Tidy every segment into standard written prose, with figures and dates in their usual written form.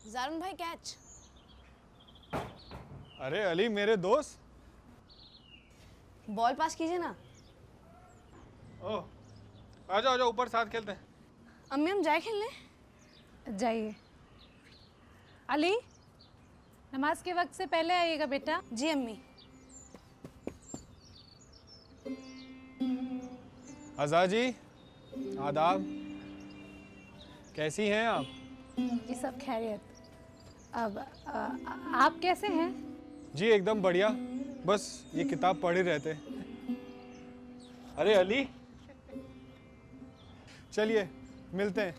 जारून भाई कैच। अरे अली मेरे दोस्त। बॉल पास कीजिए ना। ओह आ जाओ ऊपर साथ खेलते हैं। अम्मी हम जाए खेलने। जाइए। अली, नमाज के वक्त से पहले आइएगा बेटा। जी अम्मी। अज़ा जी आदाब, कैसी हैं आप? जी सब खैरियत। अब आप कैसे हैं? जी एकदम बढ़िया, बस ये किताब पढ़ ही रहते। अरे अली चलिए मिलते हैं।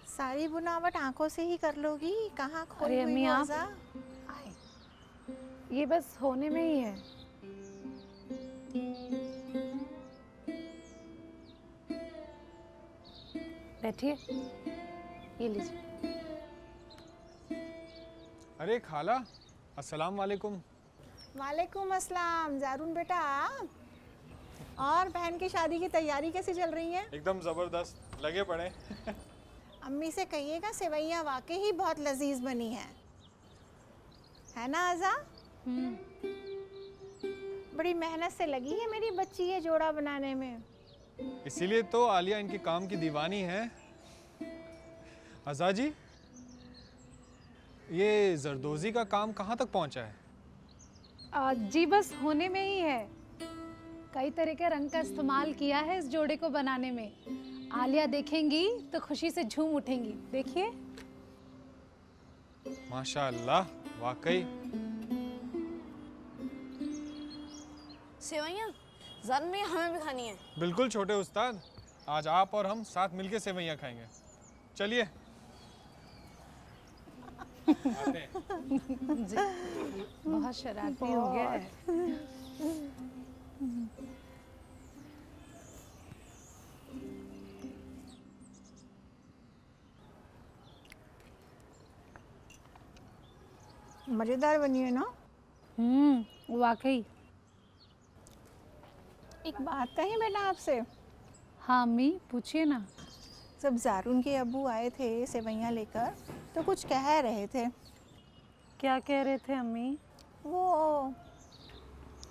सारी बुनावट आंखों से ही कर लोगी, कहाँ खोई अरे हुई अम्मी हो आप अज़ा? आए, ये बस होने में ही है। बैठिए, ये लीजिए। अरे खाला अस्सलाम वालेकुम। वालेकुम अस्सलाम। जारून बेटा आप? और बहन की शादी की तैयारी कैसी चल रही है? एकदम ज़बरदस्त, लगे पड़े। अम्मी से कहिएगा सेवैयाँ वाकई ही बहुत लजीज बनी है ना अज़ा? बड़ी मेहनत से लगी है मेरी बच्ची ये जोड़ा बनाने में। इसीलिए तो आलिया इनके काम की दीवानी है। अज़ा जी, ये जरदोजी का काम कहाँ तक पहुँचा है? जी बस होने में ही है। कई तरह के रंग का इस्तेमाल किया है इस जोड़े को बनाने में। आलिया देखेंगी तो खुशी से झूम उठेंगी। देखिए। माशाअल्लाह, वाकई। सेवैयाँ जारून भैया हमें भी खानी है। बिल्कुल छोटे उस्ताद, आज आप और हम साथ मिलके सेवैयाँ खाएंगे। चलिए आते हैं। जी, बहुत शरारती हो गया है। मज़ेदार बनी है ना? वाकई। एक बात कही बेटा आपसे। हाँ अम्मी पूछिए ना। जब जारून के अब्बू आए थे सेवैयाँ लेकर तो कुछ कह रहे थे। क्या कह रहे थे अम्मी? वो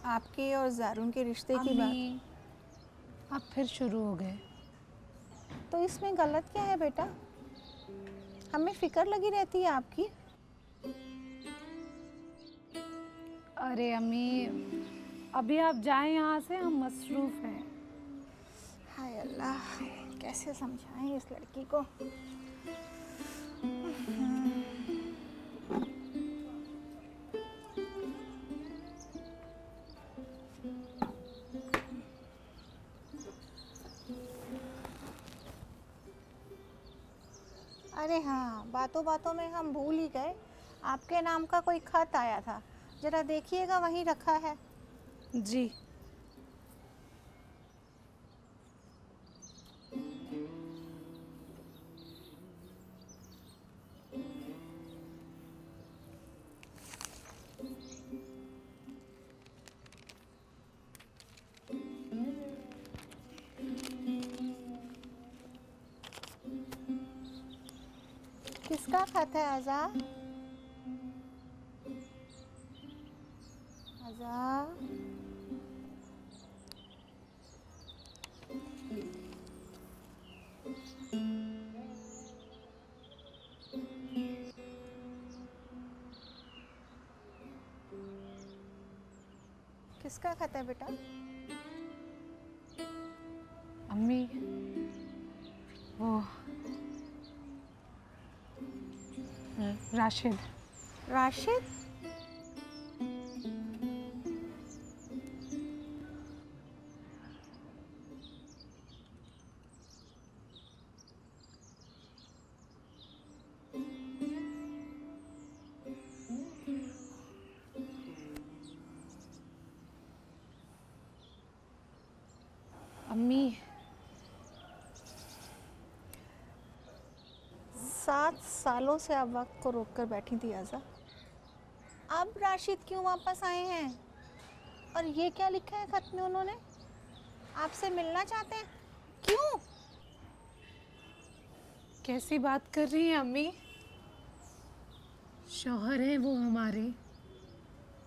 आपके और जारून के रिश्ते की बात। अम्मी अब फिर शुरू हो गए। तो इसमें गलत क्या है बेटा? हमें फिक्र लगी रहती है आपकी। अरे अम्मी अभी आप जाएं यहाँ से, हम मसरूफ़ हैं। हाय अल्लाह, कैसे समझाएं इस लड़की को। अरे हाँ, बातों बातों में हम भूल ही गए, आपके नाम का कोई खत आया था। जरा देखिएगा, वहीं रखा है। जी। किसका खत है अज़ा? अज़ा, किसका खत है बेटा? अम्मी, वो राशिद। राशिद? अम्मी, 7 सालों से आप वक्त को रोक कर बैठी थी आज़ा। अब राशिद क्यों वापस आए हैं? और ये क्या लिखा है खत में उन्होंने? आपसे मिलना चाहते हैं? क्यों? कैसी बात कर रही हैं अम्मी? शौहर हैं वो हमारे,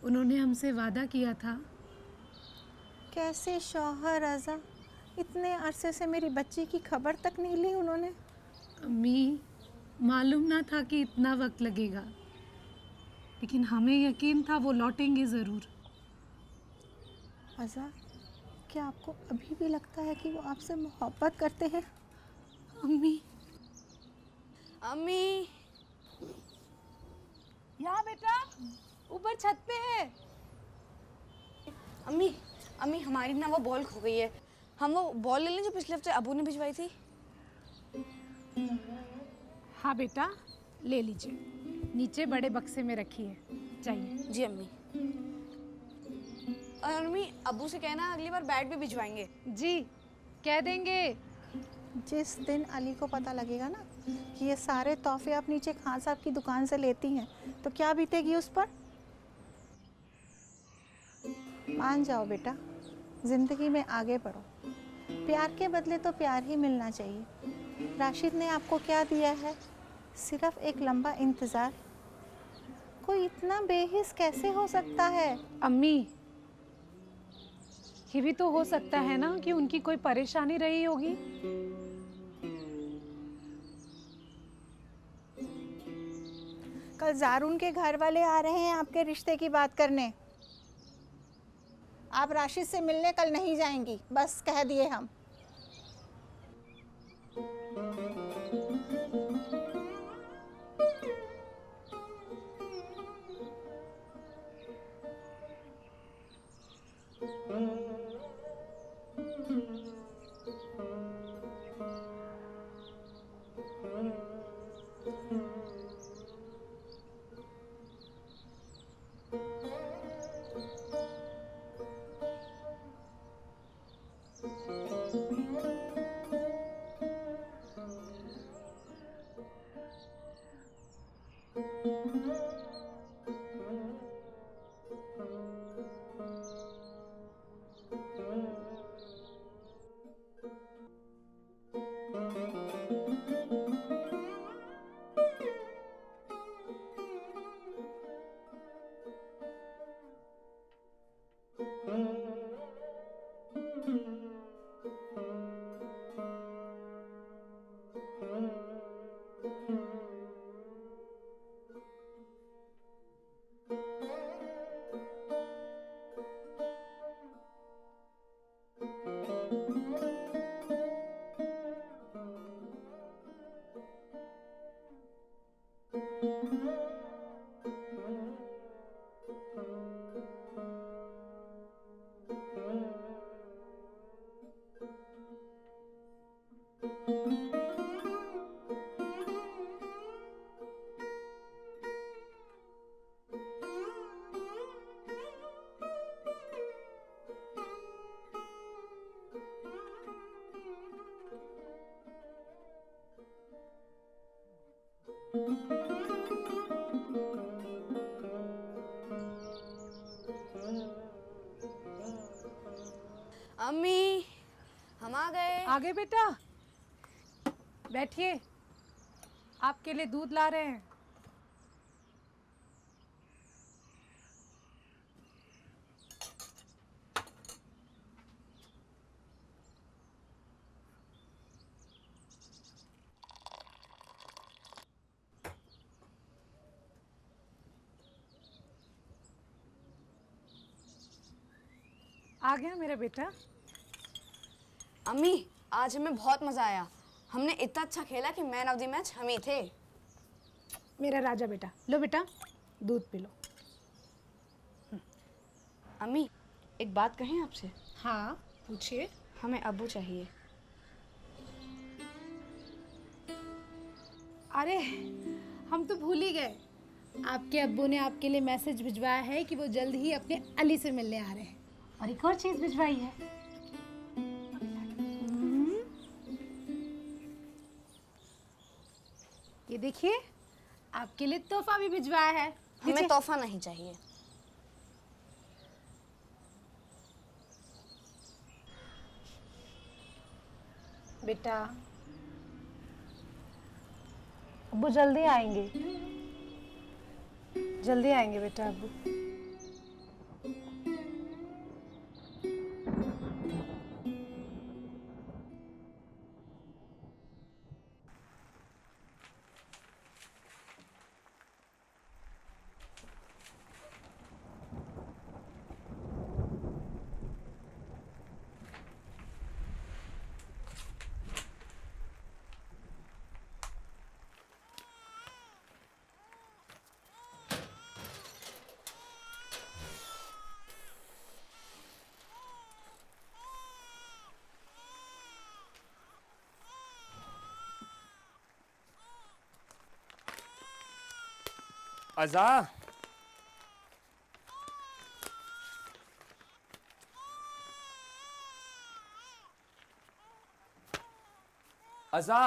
उन्होंने हमसे वादा किया था। कैसे शौहर आज़ा? इतने अरसे से मेरी बच्ची की खबर तक नहीं ली उन्होंने। अम्मी, मालूम ना था कि इतना वक्त लगेगा, लेकिन हमें यकीन था वो लौटेंगे ज़रूर। आज़ा, क्या आपको अभी भी लगता है कि वो आपसे मोहब्बत करते हैं? अम्मी, अम्मी, यहाँ बेटा, ऊपर छत पे है। अम्मी, अम्मी हमारी ना वो बॉल खो गई है। हम वो बॉल ले लें जो पिछले हफ्ते अबू ने भिजवाई थी। हाँ बेटा, ले लीजिए, नीचे बड़े बक्से में रखी है, चाहिए। जी अम्मी। और अम्मी, अबू से कहना अगली बार बैट भी भिजवाएंगे। जी, कह देंगे। जिस दिन अली को पता लगेगा ना कि ये सारे तोहफे आप नीचे खान साहब की दुकान से लेती हैं, तो क्या बीतेगी उस पर? मान जाओ बेटा, ज़िंदगी में आगे बढ़ो। प्यार के बदले तो प्यार ही मिलना चाहिए। राशिद ने आपको क्या दिया है? सिर्फ एक लंबा इंतज़ार। कोई इतना बेहिस कैसे हो सकता है? अम्मी, ये भी तो हो सकता है ना कि उनकी कोई परेशानी रही होगी। कल जारून के घर वाले आ रहे हैं आपके रिश्ते की बात करने। आप राशिद से मिलने कल नहीं जाएंगी, बस कह दिए हम। अम्मी, हम आ गए। आगे बेटा, बैठिए, आपके लिए दूध ला रहे हैं। आ गया मेरा बेटा। अम्मी आज हमें बहुत मजा आया। हमने इतना अच्छा खेला कि मैन ऑफ द मैच हम ही थे। मेरा राजा बेटा, लो बेटा दूध पी लो। अम्मी एक बात कहें आपसे? हाँ पूछिए। हमें अब्बू चाहिए। अरे हम तो भूल ही गए, आपके अब्बू ने आपके लिए मैसेज भिजवाया है कि वो जल्द ही अपने अली से मिलने आ रहे हैं। और एक और चीज भिजवाई है। ये देखिए, आपके लिए तोहफा भी भिजवाया है। हमें तोहफा नहीं चाहिए। बेटा अब्बू जल्दी आएंगे, जल्दी आएंगे बेटा अब्बू। अज़ा, अज़ा,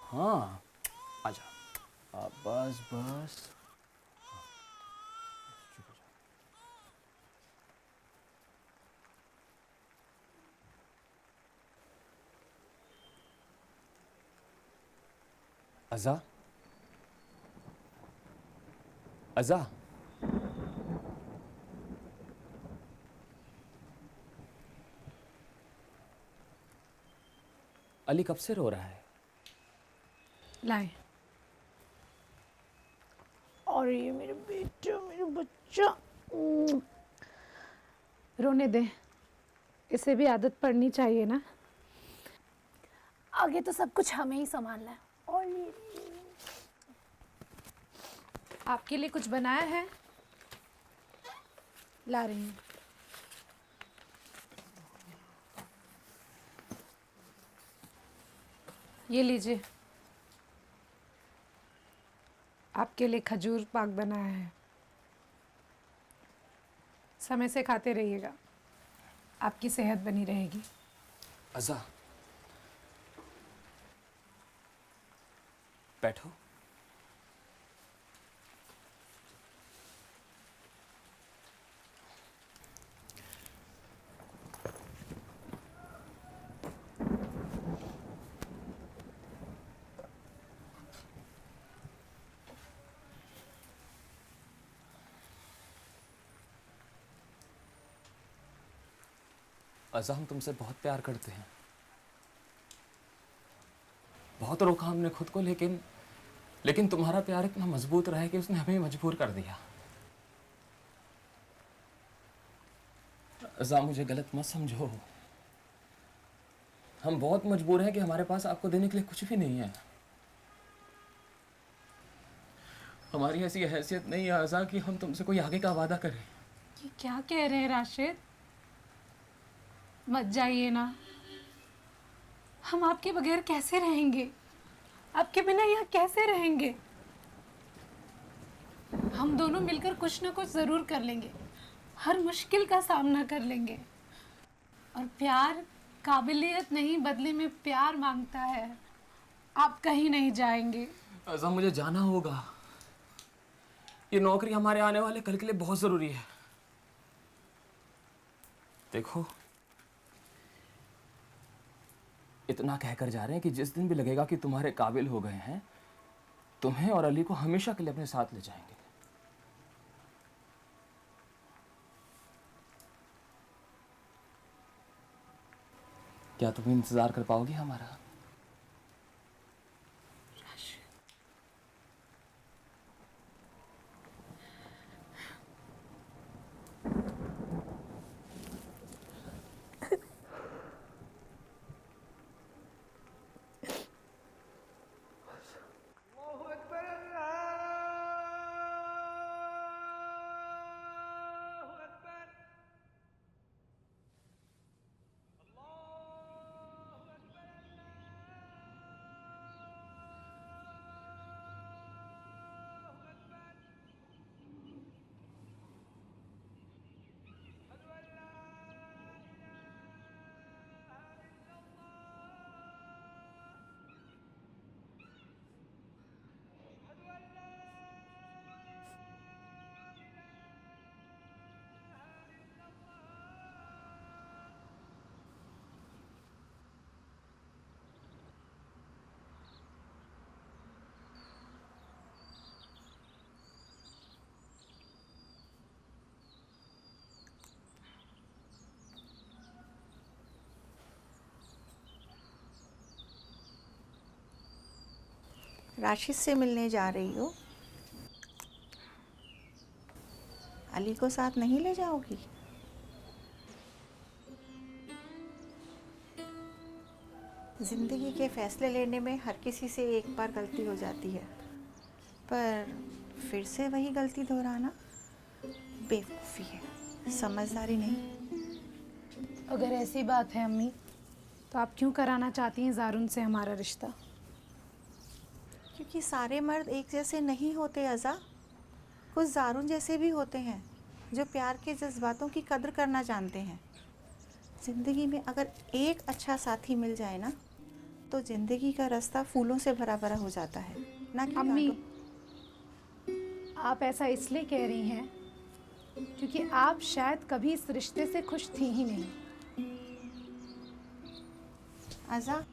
हाँ आजा। बस बस। चुप हो जा। अज़ा, अज़ा, अली कब से रो रहा है? लाए। और ये मेरे बेटा, मेरा बच्चा। रोने दे, इसे भी आदत पड़नी चाहिए ना। आगे तो सब कुछ हमें ही संभालना है। और ये आपके लिए कुछ बनाया है, ला रही हूँ। ये लीजिए, आपके लिए खजूर पाक बनाया है। समय से खाते रहिएगा, आपकी सेहत बनी रहेगी। अज़ा, बैठो। अज़ा, हम तुमसे बहुत प्यार करते हैं। बहुत रोका हमने खुद को, लेकिन तुम्हारा प्यार इतना मजबूत रहा है कि उसने हमें मजबूर कर दिया। अज़ा, मुझे गलत मत समझो। हम बहुत मजबूर हैं कि हमारे पास आपको देने के लिए कुछ भी नहीं है। हमारी ऐसी हैसियत नहीं है अज़ा कि हम तुमसे कोई आगे का वादा करें। ये क्या कह रहे हैं राशिद? मत जाइए ना, हम आपके बगैर कैसे रहेंगे? आपके बिना यहाँ कैसे रहेंगे? हम दोनों मिलकर कुछ ना कुछ ज़रूर कर लेंगे, हर मुश्किल का सामना कर लेंगे। और प्यार काबिलियत नहीं, बदले में प्यार मांगता है। आप कहीं नहीं जाएंगे। अज़ा, मुझे जाना होगा। ये नौकरी हमारे आने वाले कल के लिए बहुत ज़रूरी है। देखो, इतना कहकर जा रहे हैं कि जिस दिन भी लगेगा कि तुम्हारे काबिल हो गए हैं, तुम्हें और अली को हमेशा के लिए अपने साथ ले जाएंगे। क्या तुम इंतजार कर पाओगी हमारा? राशिद से मिलने जा रही हो, अली को साथ नहीं ले जाओगी? ज़िंदगी के फैसले लेने में हर किसी से एक बार गलती हो जाती है, पर फिर से वही गलती दोहराना बेवकूफ़ी है, समझदारी नहीं। अगर ऐसी बात है अम्मी, तो आप क्यों कराना चाहती हैं ज़ारुन से हमारा रिश्ता? क्योंकि सारे मर्द एक जैसे नहीं होते अज़ा। कुछ ज़ारुन जैसे भी होते हैं जो प्यार के जज्बातों की कद्र करना जानते हैं। ज़िंदगी में अगर एक अच्छा साथी मिल जाए ना, तो ज़िंदगी का रास्ता फूलों से भरा भरा हो जाता है, ना कि अम्मी, कांटों। आप ऐसा इसलिए कह रही हैं क्योंकि आप शायद कभी इस रिश्ते से खुश थी ही नहीं। अज़ा,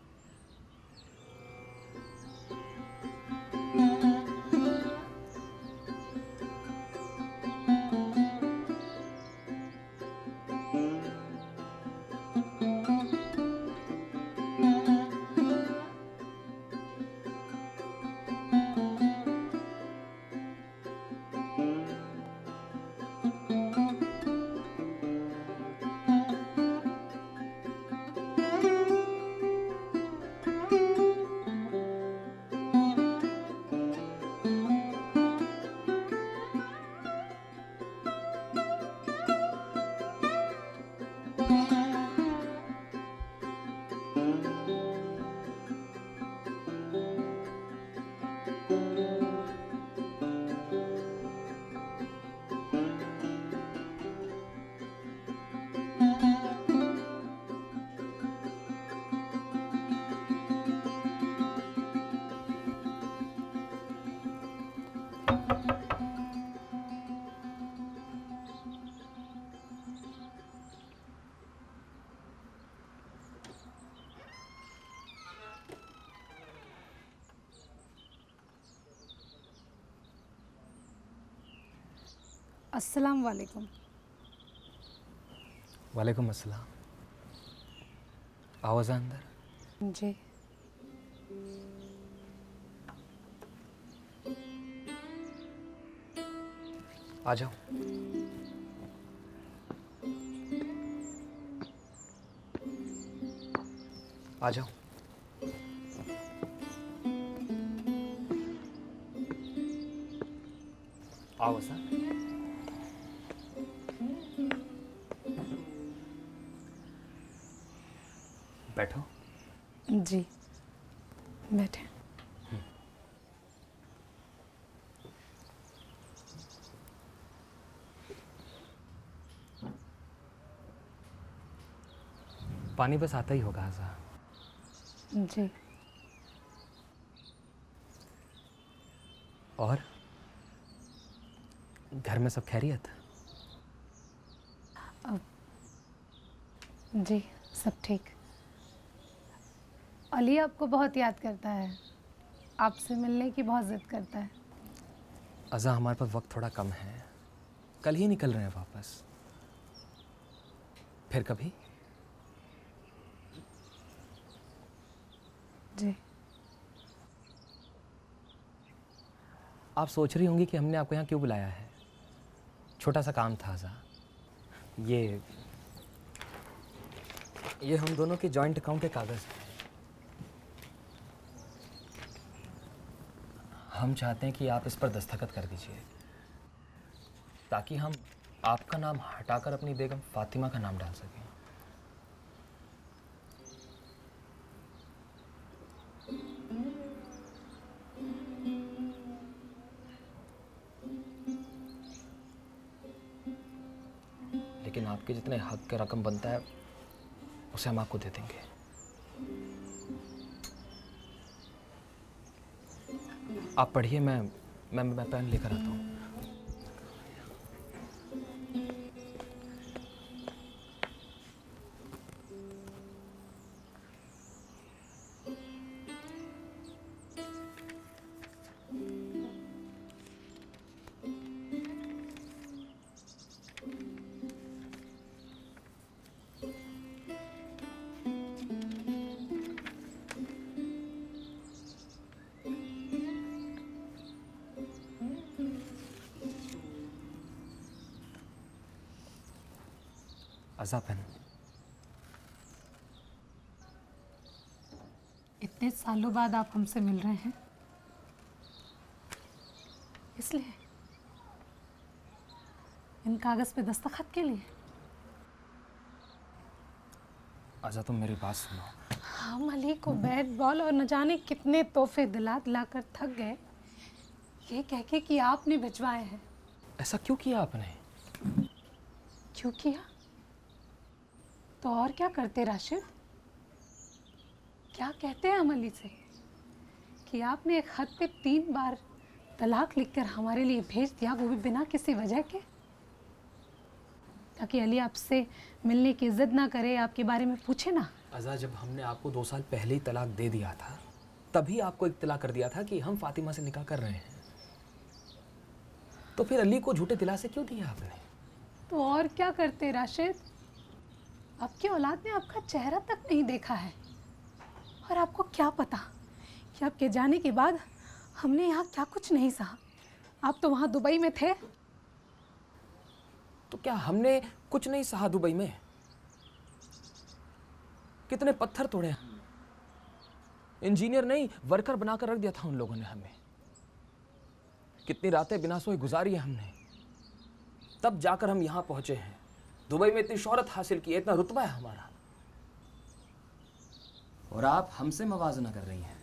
अस्सलाम वालेकुम। वालेकुम अस्सलाम। आओ ज़रा अंदर। जी। आ जाओ। आ जाओ। आओ सर। बैठो। जी, बैठे। पानी बस आता ही होगा आज़ा। जी। और घर में सब खैरियत? जी, सब ठीक। अली आपको बहुत याद करता है, आपसे मिलने की बहुत ज़िद करता है। अज़ा, हमारे पास वक्त थोड़ा कम है, कल ही निकल रहे हैं वापस। फिर कभी? जी। आप सोच रही होंगी कि हमने आपको यहाँ क्यों बुलाया है। छोटा सा काम था अज़ा। ये हम दोनों के जॉइंट अकाउंट के कागज़ हैं। हम चाहते हैं कि आप इस पर दस्तखत कर दीजिए, ताकि हम आपका नाम हटाकर अपनी बेगम फ़ातिमा का नाम डाल सकें। लेकिन आपके जितने हक के रकम बनता है उसे हम आपको दे देंगे। आप पढ़िए, मैं पेन लेकर आता हूँ। अज़ापन, इतने सालों बाद आप हमसे मिल रहे हैं, इसलिए इन कागज पे दस्तखत के लिए। अज़ा तुम मेरी बात सुनो। हम अली को बैट बॉल और न जाने कितने तोहफे दिला दिला कर थक गए, ये कह के कि आपने भिजवाए हैं। ऐसा क्यों किया आपने? क्यों किया? तो और क्या करते राशिद? क्या कहते हैं हम अली से कि आपने एक खत पे 3 बार तलाक लिखकर हमारे लिए भेज दिया, वो भी बिना किसी वजह के, ताकि अली आपसे मिलने की इज्जत ना करे, आपके बारे में पूछे ना। अज़ा जब हमने आपको 2 साल पहले ही तलाक दे दिया था, तभी आपको इत्तला कर दिया था कि हम फातिमा से निकाह कर रहे हैं, तो फिर अली को झूठे दिलासे क्यों दिया आपने? तो और क्या करते राशिद? आपकी औलाद ने आपका चेहरा तक नहीं देखा है, और आपको क्या पता कि आपके जाने के बाद हमने यहाँ क्या कुछ नहीं सहा। आप तो वहाँ दुबई में थे। तो क्या हमने कुछ नहीं सहा दुबई में? कितने पत्थर तोड़े, इंजीनियर नहीं वर्कर बनाकर रख दिया था उन लोगों ने हमें। कितनी रातें बिना सोए गुजारी है हमने, तब जाकर हम यहां पहुंचे हैं। दुबई में इतनी शोहरत हासिल की, इतना रुतबा है हमारा, और आप हमसे मवाजना कर रही हैं।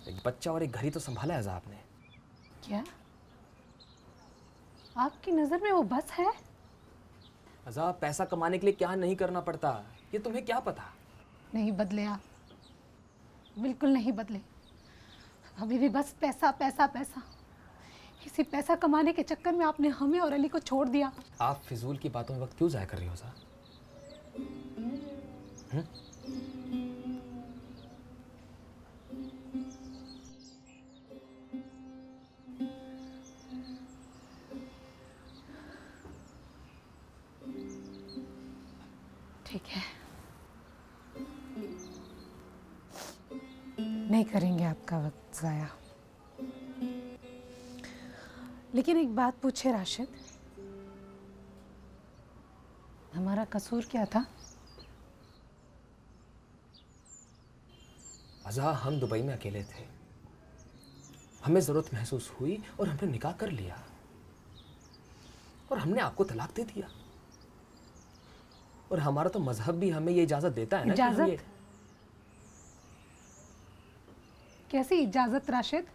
एक बच्चा और एक घर ही तो संभाला है आपने। क्या आपकी नज़र में वो बस है? अज़ा पैसा कमाने के लिए क्या नहीं करना पड़ता, ये तुम्हें क्या पता? नहीं बदले आप, बिल्कुल नहीं बदले। अभी भी बस पैसा पैसा पैसा। इसी पैसा कमाने के चक्कर में आपने हमें और अली को छोड़ दिया। आप फिजूल की बातों में वक्त क्यों ज़ाया कर रही हो अज़ा? ठीक है, नहीं करेंगे आपका वक्त ज़ाया। लेकिन एक बात पूछे राशिद, हमारा कसूर क्या था? अज़ा हम दुबई में अकेले थे, हमें ज़रूरत महसूस हुई और हमने निकाह कर लिया, और हमने आपको तलाक दे दिया। और हमारा तो मजहब भी हमें ये इजाज़त देता है ना कि हम इजाज़त? ये... कैसी इजाज़त राशिद?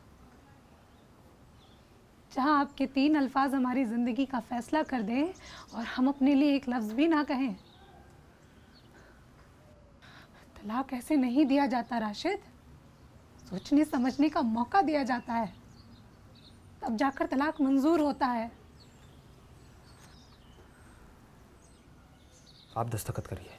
जहाँ आपके 3 अल्फाज हमारी ज़िंदगी का फैसला कर दें और हम अपने लिए एक लफ्ज़ भी ना कहें। तलाक ऐसे नहीं दिया जाता राशिद, सोचने समझने का मौका दिया जाता है, तब जाकर तलाक मंजूर होता है। आप दस्तखत करिए।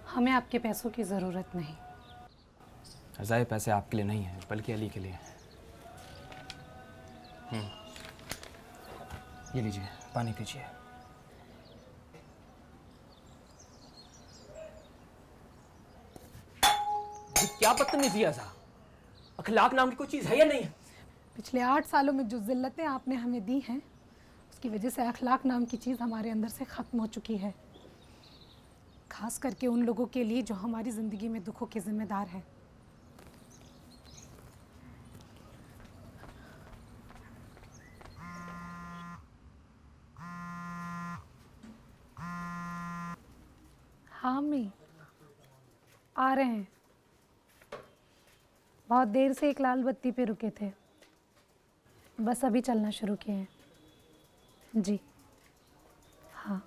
हमें आपके पैसों की ज़रूरत नहीं। अज़ा ये पैसे आपके लिए नहीं हैं, बल्कि अली के लिए हैं। ये लीजिए, पानी पीजिए। ये क्या बदतमीजी है अज़ा? अखलाक नाम की कोई चीज़ है या नहीं है? पिछले 8 सालों में जो ज़िल्लतें आपने हमें दी हैं, उसकी वजह से अखलाक नाम की चीज़ हमारे अंदर से ख़त्म हो चुकी है। खास करके उन लोगों के लिए जो हमारी ज़िंदगी में दुखों के ज़िम्मेदार हैं। हाँ अम्मी, आ रहे हैं। बहुत देर से एक लाल बत्ती पे रुके थे, बस अभी चलना शुरू किए हैं। जी हाँ।